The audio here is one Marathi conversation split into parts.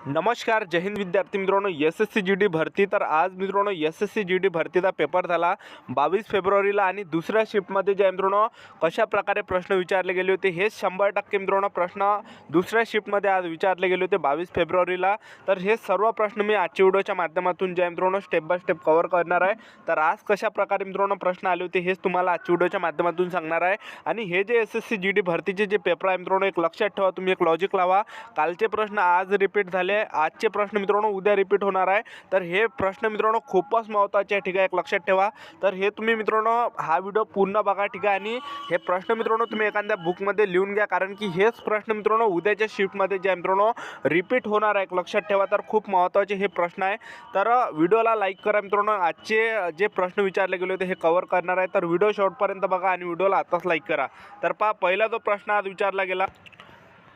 नमस्कार, जय हिंद विद्यार्थी मित्रांनो. एस-एस-सी जी-डी भरती. तर आज मित्रांनो एस-एस-सी जी-डी भरतीचा पेपर झाला 22 फेब्रुवारीला आणि दुसऱ्या शिफ्टमध्ये जे मित्रांनो कशा प्रकारे प्रश्न विचारले गेले होते हे 100% मित्रांनो प्रश्न दुसऱ्या शिफ्टमध्ये आज विचारले गेले होते 22 फेब्रुवारीला. तर हे सर्व प्रश्न मी आजच्या व्हिडिओच्या माध्यमातून जे मित्रांनो स्टेप बाय स्टेप कव्हर करणार आहे. तर आज कशा प्रकारे मित्रांनो प्रश्न आले होते हेच तुम्हाला आजच्या व्हिडिओच्या माध्यमातून सांगणार आहे. आणि हे जे एस-एस-सी जी-डी भरतीचे जे पेपर आहे मित्रांनो एक लक्षात ठेवा, तुम्ही एक लॉजिक लावा. कालचे प्रश्न आज रिपीट झाले, आजचे प्रश्न मित्रांनो उद्या रिपीट होणार आहे. तर हे प्रश्न मित्रांनो खूपच महत्त्वाचे आहे, ठीक आहे, एक लक्षात ठेवा. तर हे तुम्ही मित्रांनो हा व्हिडिओ पूर्ण बघा, ठीक आहे. आणि हे प्रश्न मित्रांनो तुम्ही एखाद्या बुकमध्ये लिहून घ्या, कारण की हेच प्रश्न मित्रांनो उद्याच्या शिफ्टमध्ये जे मित्रांनो रिपीट होणार आहे, एक लक्षात ठेवा. तर खूप महत्त्वाचे हे प्रश्न आहे. तर व्हिडिओला लाईक करा मित्रांनो. आजचे जे प्रश्न विचारले गेले होते हे कव्हर करणार आहे. तर व्हिडिओ शेवटपर्यंत बघा आणि व्हिडिओला आताच लाईक करा. तर पहा, पहिला जो प्रश्न आज विचारला गेला,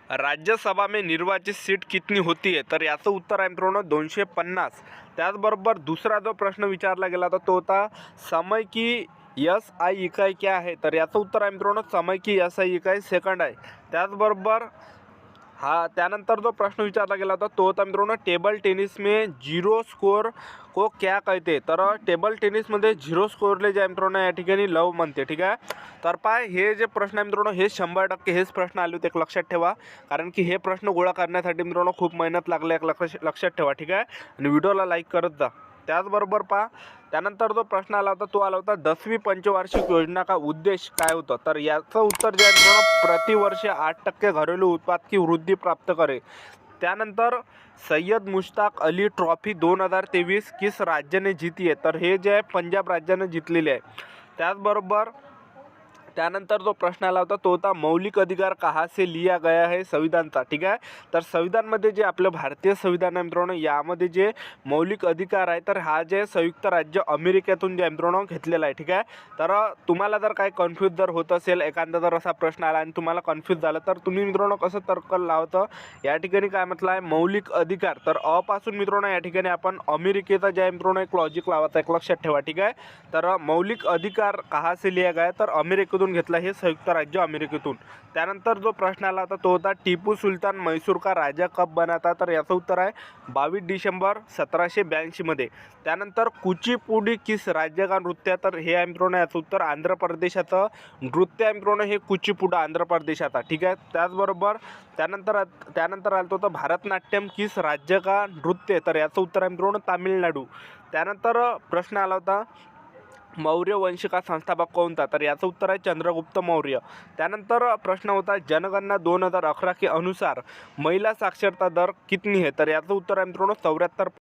राज्यसभा में निर्वाचित सीट कितनी होती है. तर याचं उत्तर आहे मित्रांनो 250. त्याचबरोबर दुसरा जो प्रश्न विचारला गेला तो होता समय की SI इकाई क्या है. तर याचं उत्तर आहे मित्रांनो समय की SI इकाई सेकंड आहे. त्याचबरोबर त्यानंतर जो प्रश्न विचारला गेला होता तो होता मित्रांनो टेबल टेनिस में झिरो स्कोर को क्या कहते. तर टेबल टेनिसमध्ये झिरो स्कोरले जे मित्रांनो या ठिकाणी लव म्हणते, ठीक आहे. तर पाय हे जे प्रश्न आहे मित्रांनो हे 100% हेच प्रश्न आले होते, एक लक्षात ठेवा. कारण की हे प्रश्न गोळा करण्यासाठी मित्रांनो खूप मेहनत लागली, एक लक्षात ठेवा, ठीक आहे. आणि व्हिडिओला लाईक करत जा. त्याचबरोबर पहा, त्यानंतर जो प्रश्न आला होता तो आला होता 10वीं पंचवार्षिक योजना का उद्देश काय होता. तर याचं उत्तर जे आहे मित्रांनो प्रतिवर्ष 8% घरेलू उत्पाद की वृद्धी प्राप्त करे. त्यानंतर सय्यद मुश्ताक अली ट्रॉफी 2023 किस राज्याने जीती आहे. तर हे जे आहे पंजाब राज्याने जिंकलेले आहे. त्याचबरोबर त्यानंतर जो प्रश्न आला होता तो होता मौलिक अधिकार कहाँ से लिया गया है संविधानचा, ठीक आहे. तर संविधानमध्ये जे आपलं भारतीय संविधान आहे मित्रांनो यामध्ये जे मौलिक अधिकार आहे तर हा जे संयुक्त राज्य अमेरिकेतून जे मित्रांनो घेतलेला आहे, ठीक आहे. तर तुम्हाला जर काही कन्फ्यूज जर होत असेल, एखादा जर असा प्रश्न आला आणि तुम्हाला कन्फ्यूज झालं तर तुम्ही मित्रांनो कसं तर्क लावतं, या ठिकाणी काय म्हटलं आहे मौलिक अधिकार. तर पासून मित्रांनो या ठिकाणी आपण अमेरिकेचा जे मित्रांनो एक लॉजिक लावायचा, एक लक्षात ठेवा, ठीक आहे. तर मौलिक अधिकार कहाँ से लिया गया, तर अमेरिकेतून घेतला, हे संयुक्त राज्य अमेरिकेतून. त्यानंतर जो प्रश्न आला होता तो होता टिपू सुलतान म्हैसूर का राजा कब बना था. तर याचं उत्तर आहे 22 डिसेंबर 1782 मध्ये. त्यानंतर कुचीपुडी किस राज्य का नृत्य. तर हे आहे मित्रांनो याचं उत्तर आंध्र प्रदेशाचं नृत्य आहे मित्रांनो हे कुचीपुडी आंध्र प्रदेशाचा, ठीक आहे. त्याचबरोबर त्यानंतर आलं होतं भारतनाट्यम किस राज्य का नृत्य. तर याचं उत्तर आहे मित्रांनो तामिळनाडू. त्यानंतर प्रश्न आला होता मौर्य वंश का संस्थापक कौन था. तर याचं उत्तर आहे चंद्रगुप्त मौर्य. त्यानंतर प्रश्न होता जनगणना 2011 के अनुसार महिला साक्षरता दर कितनी है. तर याचं उत्तर आहे मित्रांनो 74.